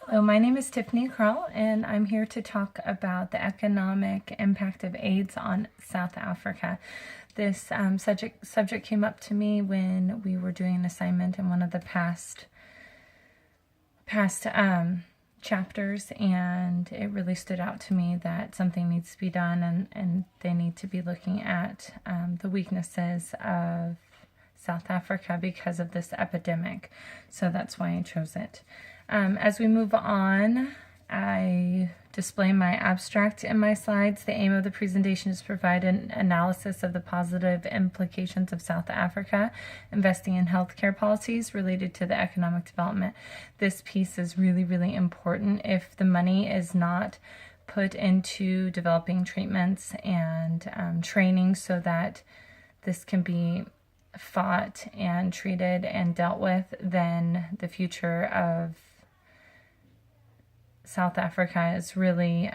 Hello, my name is Tiffany Krull, and I'm here to talk about the economic impact of AIDS on South Africa. This subject came up to me when we were doing an assignment in one of the past chapters, and it really stood out to me that something needs to be done, and they need to be looking at the weaknesses of South Africa because of this epidemic. So that's why I chose it. As we move on, I display my abstract in my slides. The aim of the presentation is to provide an analysis of the positive implications of South Africa investing in healthcare policies related to the economic development. This piece is really, really important. If the money is not put into developing treatments and training so that this can be fought and treated and dealt with, then the future of South Africa is really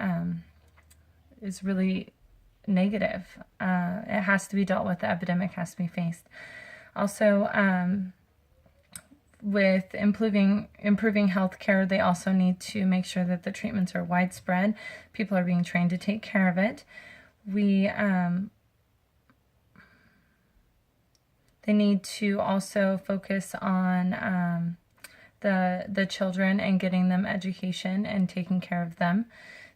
negative. It has to be dealt with. The epidemic has to be faced. Also, with improving healthcare, they also need to make sure that the treatments are widespread. People are being trained to take care of it. They need to also focus on the children and getting them education and taking care of them.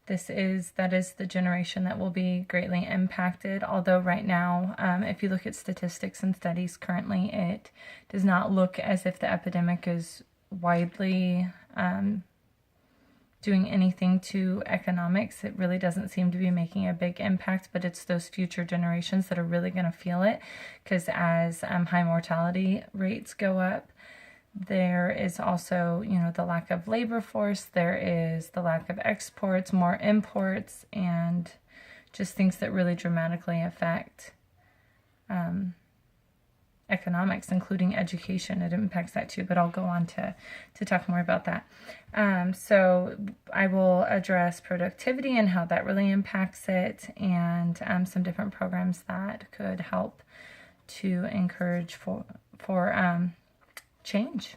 That is the generation that will be greatly impacted. Although right now, if you look at statistics and studies currently, it does not look as if the epidemic is widely doing anything to economics. It really doesn't seem to be making a big impact, but it's those future generations that are really going to feel it, because as high mortality rates go up, there is also, the lack of labor force, there is the lack of exports, more imports, and just things that really dramatically affect economics, including education. It impacts that too, but I'll go on to talk more about that. So I will address productivity and how that really impacts it, and some different programs that could help to encourage for change.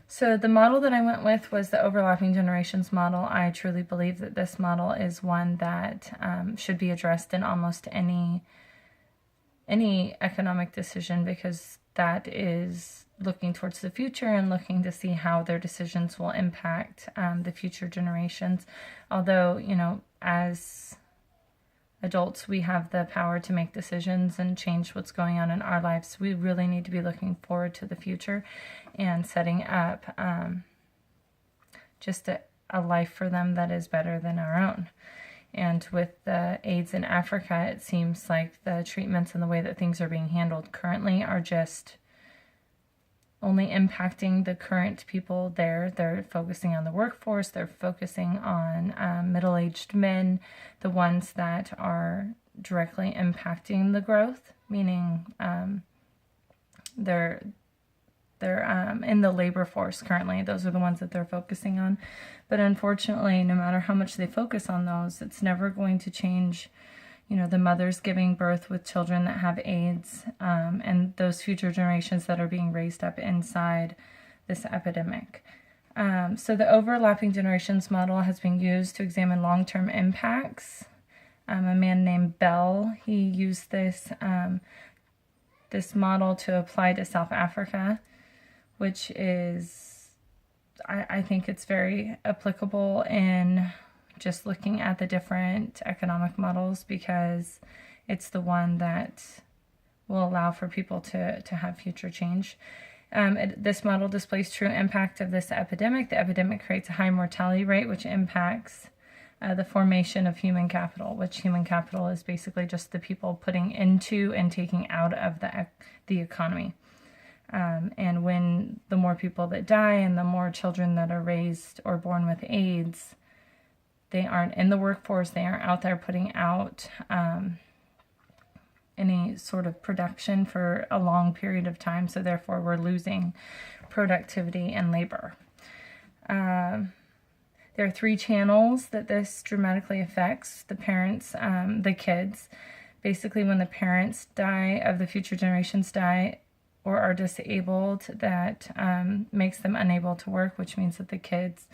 So the model that I went with was the overlapping generations model. I truly believe that this model is one that should be addressed in almost any economic decision, because that is looking towards the future and looking to see how their decisions will impact the future generations. Although, as adults, we have the power to make decisions and change what's going on in our lives. We really need to be looking forward to the future and setting up just a life for them that is better than our own. And with the AIDS in Africa, it seems like the treatments and the way that things are being handled currently are just only impacting the current people there. They're focusing on the workforce. They're focusing on middle-aged men, the ones that are directly impacting the growth, meaning they're in the labor force currently. Those are the ones that they're focusing on. But unfortunately, no matter how much they focus on those, it's never going to change the mothers giving birth with children that have AIDS, and those future generations that are being raised up inside this epidemic. So the overlapping generations model has been used to examine long-term impacts. A man named Bell, he used this model to apply to South Africa, which is, I think it's very applicable in just looking at the different economic models, because it's the one that will allow for people to have future change. This model displays true impact of this epidemic. The epidemic creates a high mortality rate, which impacts the formation of human capital, which human capital is basically just the people putting into and taking out of the economy. And when the more people that die and the more children that are raised or born with AIDS, they aren't in the workforce, they aren't out there putting out any sort of production for a long period of time, so therefore we're losing productivity and labor. There are 3 channels that this dramatically affects: the parents, the kids. Basically, when the parents die, of the future generations die, or are disabled that makes them unable to work, which means that the kids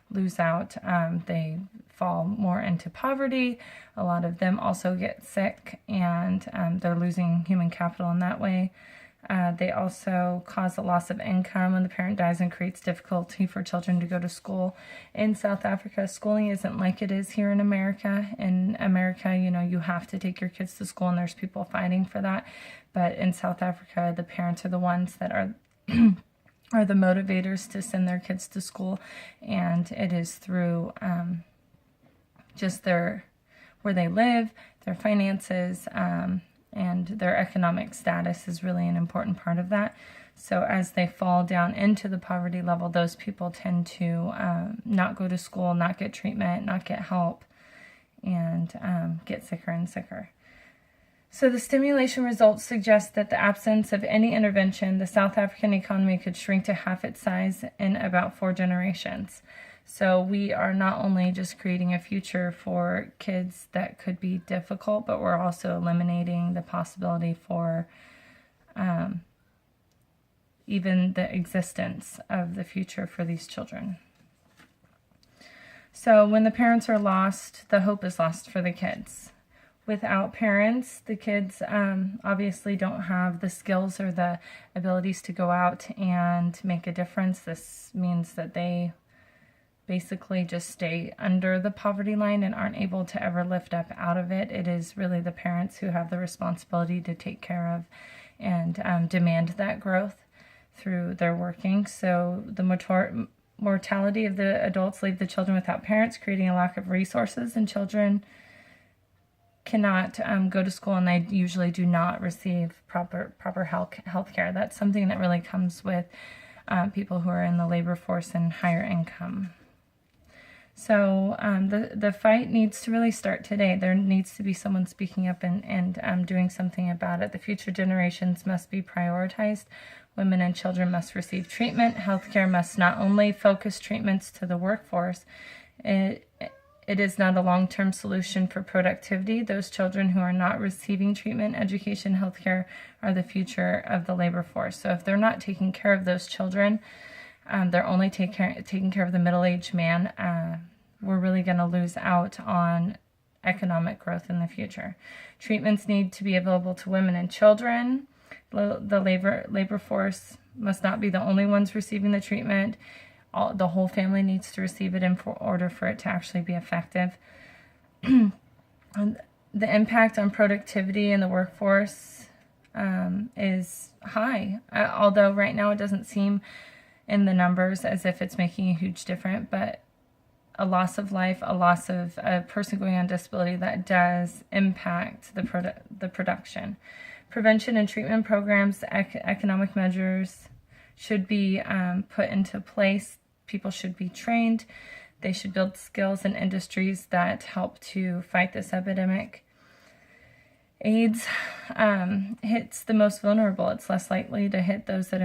lose out. They fall more into poverty. A lot of them also get sick, and they're losing human capital in that way. They also cause a loss of income when the parent dies and creates difficulty for children to go to school. In South Africa, schooling isn't like it is here in America. In America, you have to take your kids to school, and there's people fighting for that. But in South Africa, the parents are the ones that are are the motivators to send their kids to school, and it is through just where they live, their finances, and their economic status is really an important part of that. So as they fall down into the poverty level, those people tend to not go to school, not get treatment, not get help, and get sicker and sicker. So the stimulation results suggest that the absence of any intervention, the South African economy could shrink to half its size in about 4 generations. So we are not only just creating a future for kids that could be difficult, but we're also eliminating the possibility for even the existence of the future for these children. So when the parents are lost, the hope is lost for the kids. Without parents, the kids obviously don't have the skills or the abilities to go out and make a difference. This means that they basically just stay under the poverty line and aren't able to ever lift up out of it. It is really the parents who have the responsibility to take care of and demand that growth through their working. So the mortality of the adults leave the children without parents, creating a lack of resources, and children cannot go to school, and they usually do not receive proper health care. That's something that really comes with people who are in the labor force and higher income. So the fight needs to really start today. There needs to be someone speaking up and doing something about it. The future generations must be prioritized. Women and children must receive treatment. Healthcare must not only focus treatments to the workforce. It is not a long-term solution for productivity. Those children who are not receiving treatment, education, healthcare are the future of the labor force. So if they're not taking care of those children, they're only taking care of the middle-aged man, we're really going to lose out on economic growth in the future. Treatments need to be available to women and children. The labor force must not be the only ones receiving the treatment. The whole family needs to receive it in order for it to actually be effective. The impact on productivity in the workforce is high, although right now it doesn't seem in the numbers as if it's making a huge difference, but a loss of life, a loss of a person going on disability, that does impact the production. Prevention and treatment programs, economic measures should be put into place. People should be trained. They should build skills in industries that help to fight this epidemic. AIDS hits the most vulnerable. It's less likely to hit those that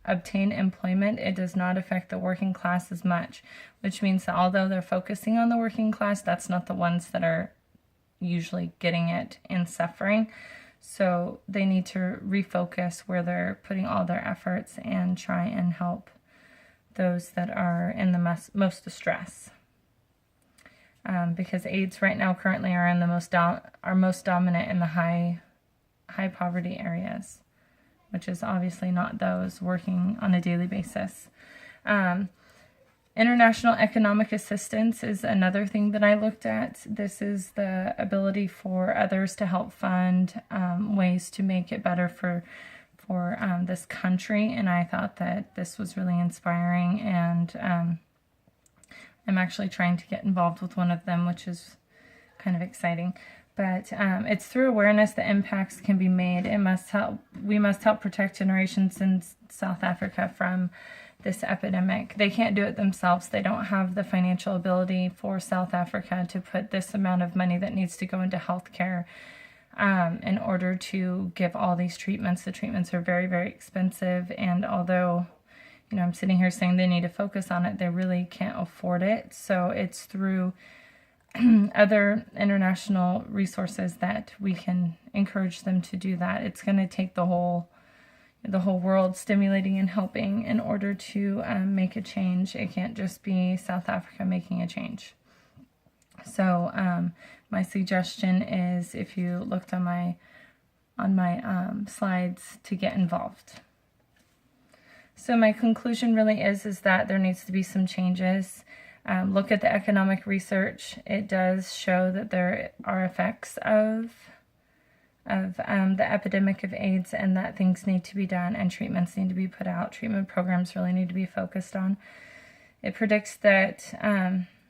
obtain employment. It does not affect the working class as much, which means that although they're focusing on the working class, that's not the ones that are usually getting it and suffering. So they need to refocus where they're putting all their efforts and try and help those that are in the most distress. Because AIDS right now currently are in the most dominant in the high poverty areas, which is obviously not those working on a daily basis. International economic assistance is another thing that I looked at. This is the ability for others to help fund ways to make it better for this country, and I thought that this was really inspiring, and I'm actually trying to get involved with one of them, which is kind of exciting. But it's through awareness that impacts can be made. We must help protect generations in South Africa from this epidemic. They can't do it themselves. They don't have the financial ability for South Africa to put this amount of money that needs to go into healthcare in order to give all these treatments. The treatments are very, very expensive, and although I'm sitting here saying they need to focus on it, they really can't afford it. So it's through other international resources that we can encourage them to do that. It's going to take the whole the whole world stimulating and helping in order to make a change. It can't just be South Africa making a change. So my suggestion is, if you looked on my slides, to get involved. So my conclusion really is that there needs to be some changes. Look at the economic research. It does show that there are effects of the epidemic of AIDS, and that things need to be done and treatments need to be put out. Treatment programs really need to be focused on. It predicts that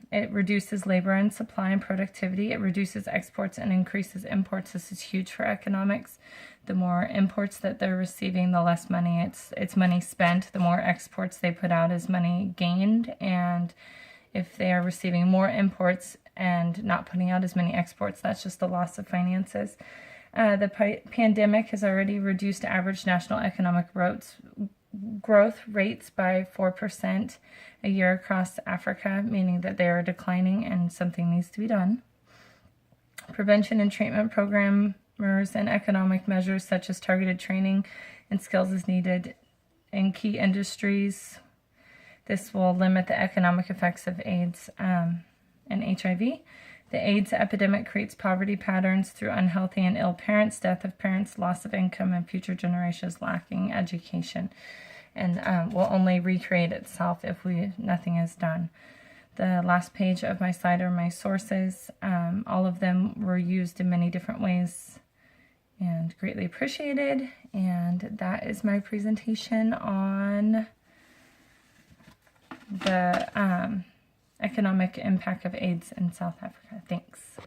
it reduces labor and supply and productivity. It reduces exports and increases imports. This is huge for economics. The more imports that they're receiving, the less money it's money spent. The more exports they put out is money gained. And if they are receiving more imports and not putting out as many exports, that's just a loss of finances. The pandemic has already reduced average national economic growth rates by 4% a year across Africa, meaning that they are declining and something needs to be done. Prevention and treatment programmers and economic measures such as targeted training and skills is needed in key industries. This will limit the economic effects of AIDS and HIV. The AIDS epidemic creates poverty patterns through unhealthy and ill parents, death of parents, loss of income, and future generations lacking education. And will only recreate itself if nothing is done. The last page of my slide are my sources. All of them were used in many different ways and greatly appreciated. And that is my presentation on the economic impact of AIDS in South Africa. Thanks.